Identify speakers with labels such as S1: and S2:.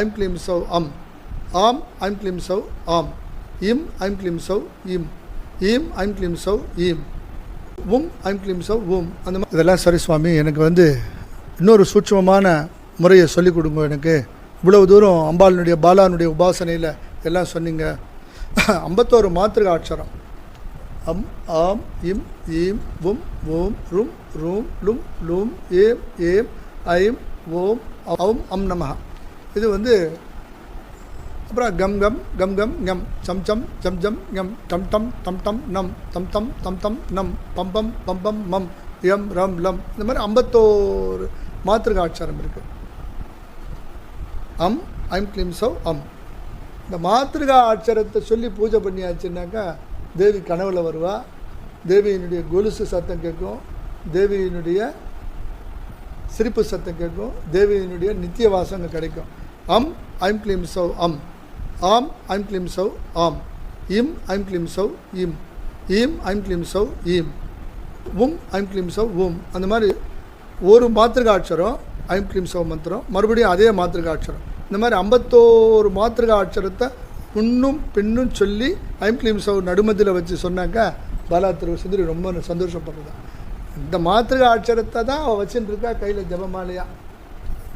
S1: I'm க்ளீம் சௌ அம். ஆம் I'm க்ளீம் சௌ ஆம். இம் ஐம் க்ளீம் சௌ இம். ஈம் ஐம் க்ளீம் சௌ ஈம். உம் ஐம் க்ளீம் சௌ உம். அந்த மாதிரி இதெல்லாம் சரி சுவாமி, எனக்கு இன்னொரு சூட்சமமான முறையை சொல்லிக் கொடுங்க. எனக்கு இவ்வளவு தூரம் அம்பாளுடைய பாலானுடைய உபாசனையில் எல்லாம் சொன்னீங்க. 51 மாத்திருக அக்ஷரம். அம் ஆம் இம் ஈம் உம் ஓம் ரும் ரூம் லும் லூம் ஏம் ஏம் ஐம் ஓம் அவும் அம் நமஹ. இது அப்புறம் கம் கம் கம் கம் ஞம் சம் சம் ஜம் ஜம் ஞம் டம் டம் டம் டம் நம் தம் தம் தம் தம் நம் பம் பம் பம் பம் மம் எம் ரம் லம். இந்த மாதிரி 51 மாத்திருக அக்ஷரம் இருக்குது. அம் ஐம் க்ளீம் சௌ அம். இந்த மாத்திருகா அக்ஷரத்தை சொல்லி பூஜை பண்ணியாச்சுன்னாக்கா தேவி கனவுல வருவா. தேவியினுடைய கொலுசு சத்தம் கேட்கும், தேவியினுடைய சிரிப்பு சத்தம் கேட்கும், தேவியினுடைய நித்திய வாசங்க கிடைக்கும். அம் ஐம் க்ளீம் சௌ அம். ஆம் ஐம் க்ளீம் சௌ ஆம். இம் ஐம் க்ளீம் சௌ இம். ஈம் ஐம் க்ளீம் சௌ ஈம். உம் ஐம் க்ளீம் சௌ உம். அந்த மாதிரி ஒரு மாத்திருகா அக்ஷரம் ஐம் க்ளீம் சௌ மந்திரம், மறுபடியும் அதே மாத்திருகா அக்ஷரம். இந்த மாதிரி 51 மாத்திருகா அக்ஷரத்தை முன்னும் பின்னும் சொல்லி ஐம் க்ளீம் சௌ நடுமதியில் வச்சு சொன்னாக்கா பாலா திருவசுந்தரி ரொம்ப சந்தோஷப்படுறதா. இந்த மாத்திருகா அக்ஷரத்தை தான் அவள் வச்சுட்டு இருக்கா கையில் ஜபமாலையா.